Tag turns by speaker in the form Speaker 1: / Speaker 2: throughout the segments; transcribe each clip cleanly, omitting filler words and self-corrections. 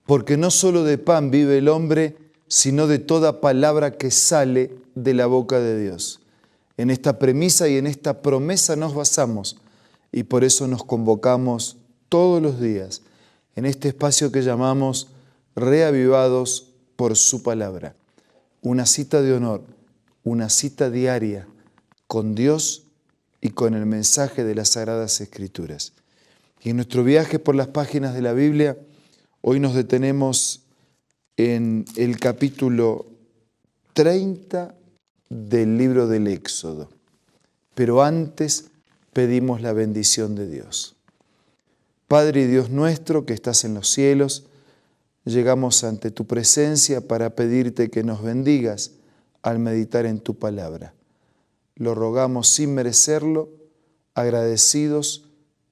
Speaker 1: porque no solo de pan vive el hombre, sino de toda palabra que sale de la boca de Dios. En esta premisa y en esta promesa nos basamos y por eso nos convocamos todos los días en este espacio que llamamos Reavivados por su palabra. Una cita de honor, una cita diaria con Dios y con el mensaje de las Sagradas Escrituras. Y en nuestro viaje por las páginas de la Biblia, hoy nos detenemos en el capítulo 30 del libro del Éxodo. Pero antes pedimos la bendición de Dios. Padre y Dios nuestro que estás en los cielos, llegamos ante tu presencia para pedirte que nos bendigas al meditar en tu palabra. Lo rogamos sin merecerlo, agradecidos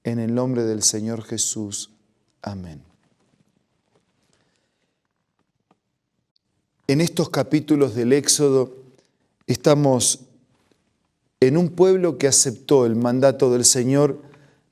Speaker 1: en el nombre del Señor Jesús. Amén. En estos capítulos del Éxodo estamos en un pueblo que aceptó el mandato del Señor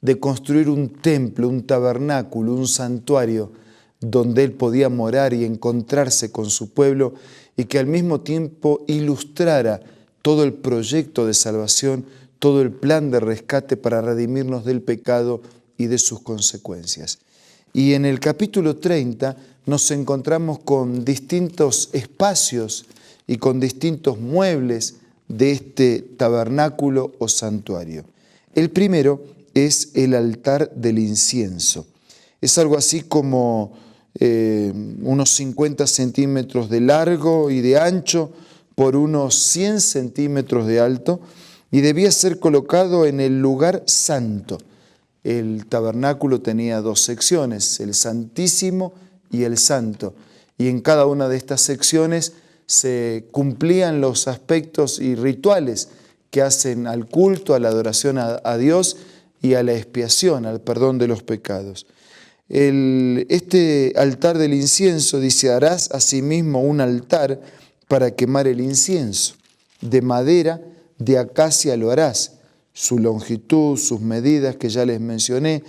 Speaker 1: de construir un templo, un tabernáculo, un santuario donde Él podía morar y encontrarse con su pueblo y que al mismo tiempo ilustrara todo el proyecto de salvación, todo el plan de rescate para redimirnos del pecado y de sus consecuencias. Y en el capítulo 30 nos encontramos con distintos espacios y con distintos muebles de este tabernáculo o santuario. El primero es el altar del incienso. Es algo así como unos 50 centímetros de largo y de ancho por unos 100 centímetros de alto y debía ser colocado en el lugar santo. El tabernáculo tenía dos secciones, el Santísimo y el Santo. Y en cada una de estas secciones se cumplían los aspectos y rituales que hacen al culto, a la adoración a Dios y a la expiación, al perdón de los pecados. Este altar del incienso dice: harás asimismo un altar para quemar el incienso. De madera, de acacia lo harás. Su longitud, sus medidas que ya les mencioné.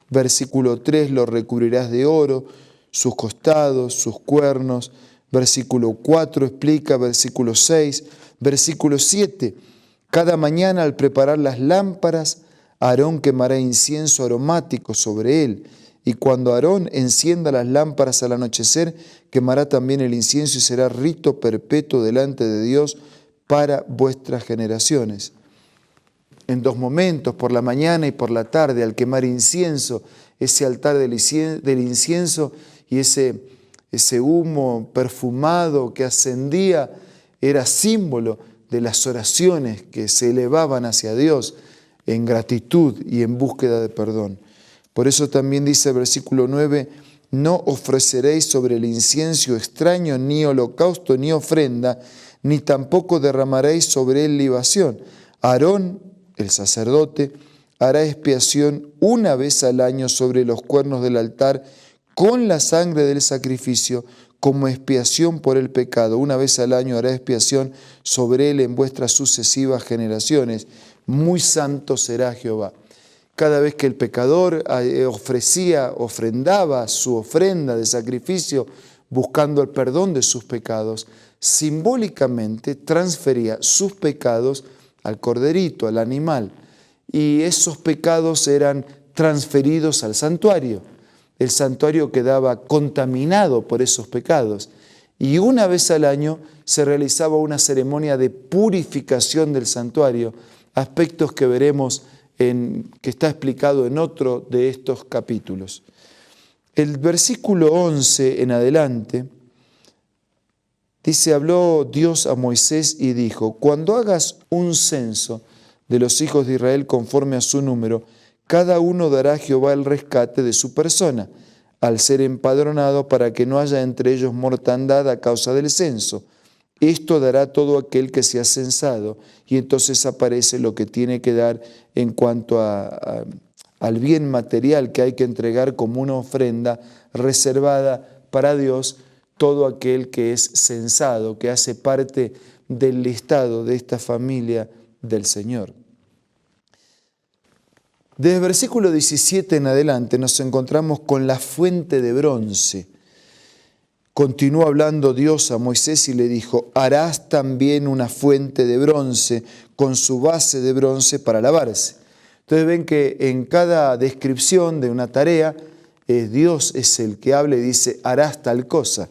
Speaker 1: Versículo 3, lo recubrirás de oro, sus costados, sus cuernos. Versículo 4 explica, versículo 6, versículo 7. Cada mañana al preparar las lámparas, Aarón quemará incienso aromático sobre él. Y cuando Aarón encienda las lámparas al anochecer, quemará también el incienso y será rito perpetuo delante de Dios para vuestras generaciones. En dos momentos, por la mañana y por la tarde, al quemar incienso, ese altar del incienso y ese humo perfumado que ascendía era símbolo de las oraciones que se elevaban hacia Dios en gratitud y en búsqueda de perdón. Por eso también dice el versículo 9, no ofreceréis sobre el incienso extraño ni holocausto ni ofrenda, ni tampoco derramaréis sobre él libación. Aarón, el sacerdote, hará expiación una vez al año sobre los cuernos del altar con la sangre del sacrificio como expiación por el pecado. Una vez al año hará expiación sobre él en vuestras sucesivas generaciones. Muy santo será Jehová. Cada vez que el pecador ofrendaba su ofrenda de sacrificio buscando el perdón de sus pecados, simbólicamente transfería sus pecados al corderito, al animal, y esos pecados eran transferidos al santuario. El santuario quedaba contaminado por esos pecados y una vez al año se realizaba una ceremonia de purificación del santuario, aspectos que veremos que está explicado en otro de estos capítulos. El versículo 11 en adelante dice, habló Dios a Moisés y dijo, cuando hagas un censo de los hijos de Israel conforme a su número, cada uno dará a Jehová el rescate de su persona, al ser empadronado para que no haya entre ellos mortandad a causa del censo. Esto dará todo aquel que sea censado, y entonces aparece lo que tiene que dar en cuanto al bien material que hay que entregar como una ofrenda reservada para Dios, todo aquel que es censado, que hace parte del listado de esta familia del Señor. Desde el versículo 17 en adelante nos encontramos con la fuente de bronce. Continuó hablando Dios a Moisés y le dijo: harás también una fuente de bronce con su base de bronce para lavarse. Entonces ven que en cada descripción de una tarea, Dios es el que habla y dice: harás tal cosa.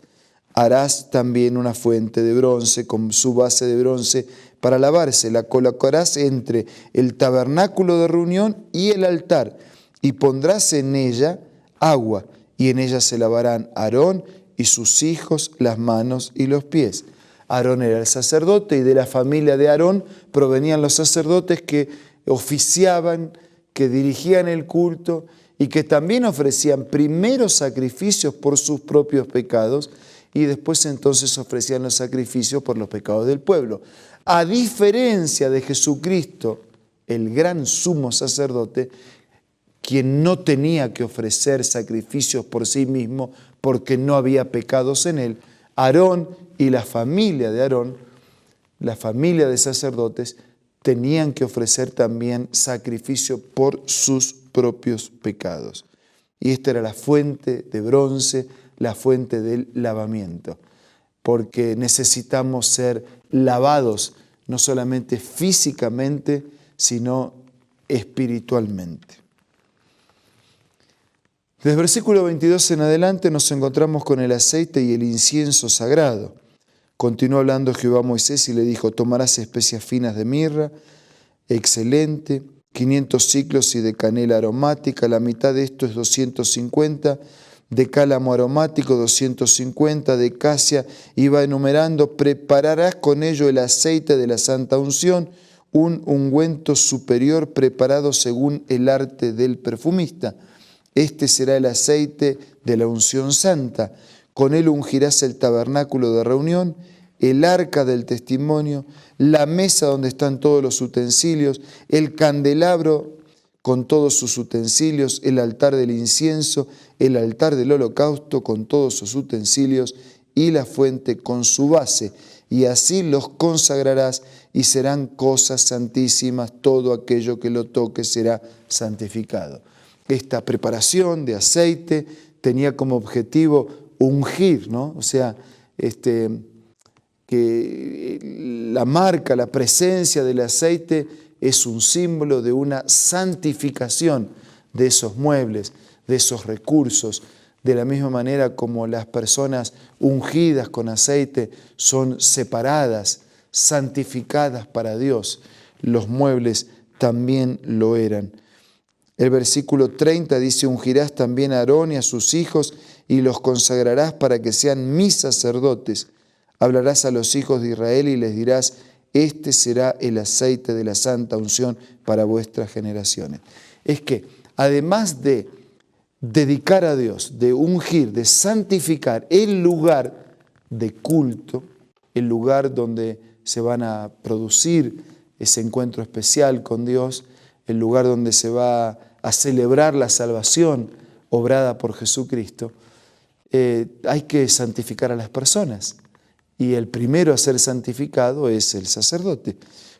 Speaker 1: Harás también una fuente de bronce con su base de bronce para lavarse. La colocarás entre el tabernáculo de reunión y el altar, y pondrás en ella agua, y en ella se lavarán Aarón y sus hijos las manos y los pies. Aarón era el sacerdote, y de la familia de Aarón provenían los sacerdotes que oficiaban, que dirigían el culto y que también ofrecían primero sacrificios por sus propios pecados y después entonces ofrecían los sacrificios por los pecados del pueblo. A diferencia de Jesucristo, el gran sumo sacerdote, quien no tenía que ofrecer sacrificios por sí mismo porque no había pecados en él, Aarón y la familia de Aarón, la familia de sacerdotes, tenían que ofrecer también sacrificio por sus propios pecados. Y esta era la fuente de bronce, la fuente del lavamiento, porque necesitamos ser lavados no solamente físicamente, sino espiritualmente. Desde el versículo 22 en adelante nos encontramos con el aceite y el incienso sagrado. Continuó hablando Jehová a Moisés y le dijo: tomarás especias finas de mirra, excelente, 500 siclos y de canela aromática, la mitad de esto es 250, de cálamo aromático 250, de casia, y va enumerando. Prepararás con ello el aceite de la santa unción, un ungüento superior preparado según el arte del perfumista. Este será el aceite de la unción santa. Con él ungirás el tabernáculo de reunión, el arca del testimonio, la mesa donde están todos los utensilios, el candelabro con todos sus utensilios, el altar del incienso, el altar del holocausto con todos sus utensilios y la fuente con su base. Y así los consagrarás y serán cosas santísimas. Todo aquello que lo toque será santificado. Esta preparación de aceite tenía como objetivo ungir, ¿no? O sea, que la marca, la presencia del aceite es un símbolo de una santificación de esos muebles, de esos recursos, de la misma manera como las personas ungidas con aceite son separadas, santificadas para Dios. Los muebles también lo eran. El versículo 30 dice: ungirás también a Aarón y a sus hijos y los consagrarás para que sean mis sacerdotes. Hablarás a los hijos de Israel y les dirás: este será el aceite de la santa unción para vuestras generaciones. Es que además de dedicar a Dios, de ungir, de santificar el lugar de culto, el lugar donde se van a producir ese encuentro especial con Dios, el lugar donde se va a celebrar la salvación obrada por Jesucristo, hay que santificar a las personas. Y el primero a ser santificado es el sacerdote.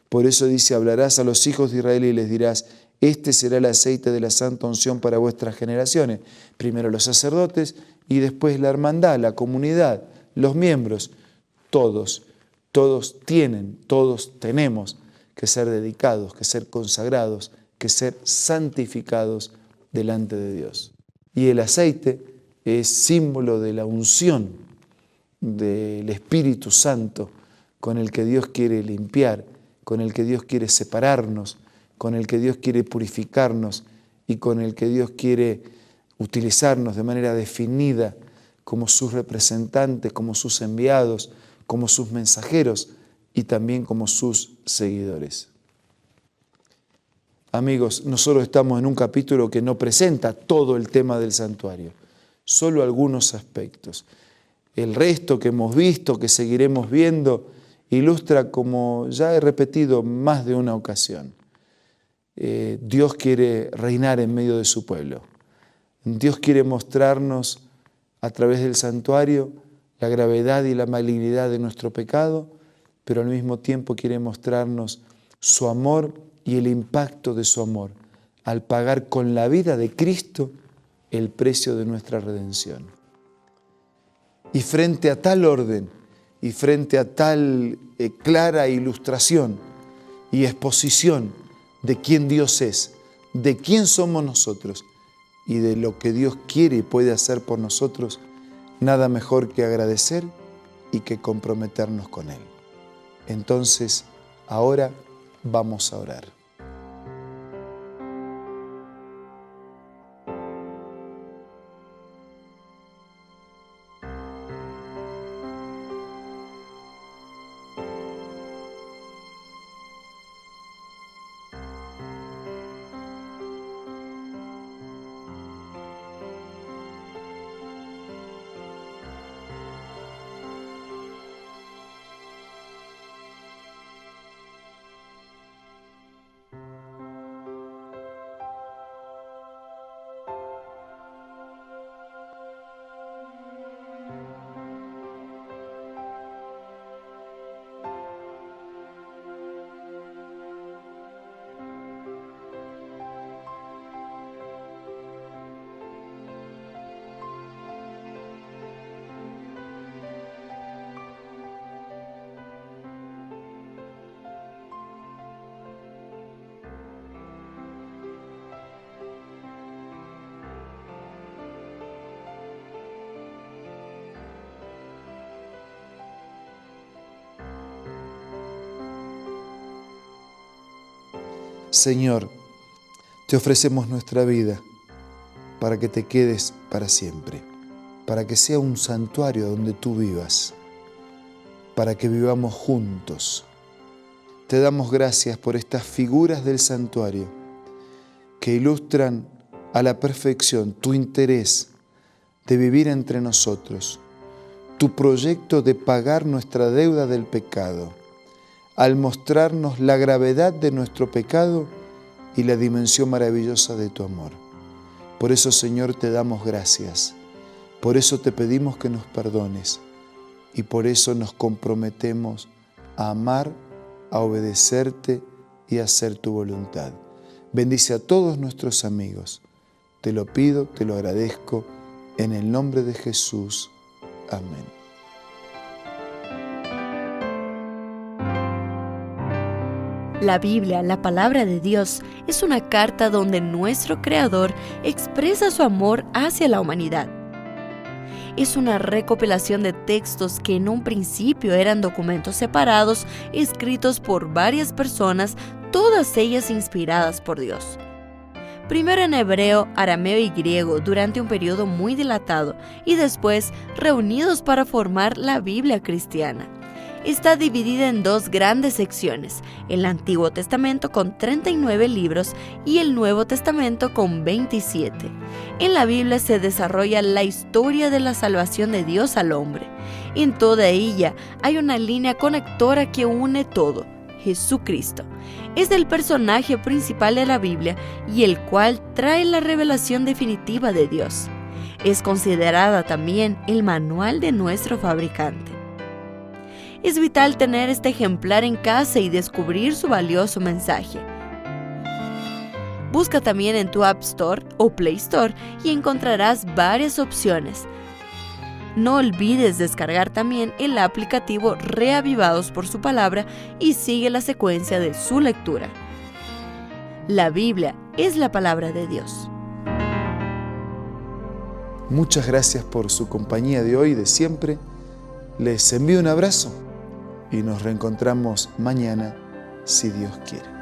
Speaker 1: Por eso dice: hablarás a los hijos de Israel y les dirás: este será el aceite de la santa unción para vuestras generaciones. Primero los sacerdotes y después la hermandad, la comunidad, los miembros. Todos tenemos que ser dedicados, que ser consagrados, que ser santificados delante de Dios. Y el aceite es símbolo de la unción del Espíritu Santo con el que Dios quiere limpiar, con el que Dios quiere separarnos, con el que Dios quiere purificarnos y con el que Dios quiere utilizarnos de manera definida como sus representantes, como sus enviados, como sus mensajeros y también como sus seguidores. Amigos, nosotros estamos en un capítulo que no presenta todo el tema del santuario, solo algunos aspectos. El resto que hemos visto, que seguiremos viendo, ilustra, como ya he repetido más de una ocasión, Dios quiere reinar en medio de su pueblo. Dios quiere mostrarnos a través del santuario la gravedad y la malignidad de nuestro pecado, pero al mismo tiempo quiere mostrarnos su amor y el impacto de su amor al pagar con la vida de Cristo el precio de nuestra redención. Y frente a tal orden y frente a tal clara ilustración y exposición de quién Dios es, de quién somos nosotros y de lo que Dios quiere y puede hacer por nosotros, nada mejor que agradecer y que comprometernos con Él. Entonces, ahora vamos a orar. Señor, te ofrecemos nuestra vida para que te quedes para siempre, para que sea un santuario donde tú vivas, para que vivamos juntos. Te damos gracias por estas figuras del santuario que ilustran a la perfección tu interés de vivir entre nosotros, tu proyecto de pagar nuestra deuda del pecado, al mostrarnos la gravedad de nuestro pecado y la dimensión maravillosa de tu amor. Por eso, Señor, te damos gracias. Por eso te pedimos que nos perdones y por eso nos comprometemos a amar, a obedecerte y a hacer tu voluntad. Bendice a todos nuestros amigos. Te lo pido, te lo agradezco, en el nombre de Jesús. Amén.
Speaker 2: La Biblia, la palabra de Dios, es una carta donde nuestro Creador expresa su amor hacia la humanidad. Es una recopilación de textos que en un principio eran documentos separados, escritos por varias personas, todas ellas inspiradas por Dios. Primero en hebreo, arameo y griego durante un periodo muy dilatado y después reunidos para formar la Biblia cristiana. Está dividida en dos grandes secciones, el Antiguo Testamento con 39 libros y el Nuevo Testamento con 27. En la Biblia se desarrolla la historia de la salvación de Dios al hombre. En toda ella hay una línea conectora que une todo, Jesucristo. Es el personaje principal de la Biblia y el cual trae la revelación definitiva de Dios. Es considerada también el manual de nuestro fabricante. Es vital tener este ejemplar en casa y descubrir su valioso mensaje. Busca también en tu App Store o Play Store y encontrarás varias opciones. No olvides descargar también el aplicativo Reavivados por su palabra y sigue la secuencia de su lectura. La Biblia es la palabra de Dios.
Speaker 1: Muchas gracias por su compañía de hoy y de siempre. Les envío un abrazo y nos reencontramos mañana, si Dios quiere.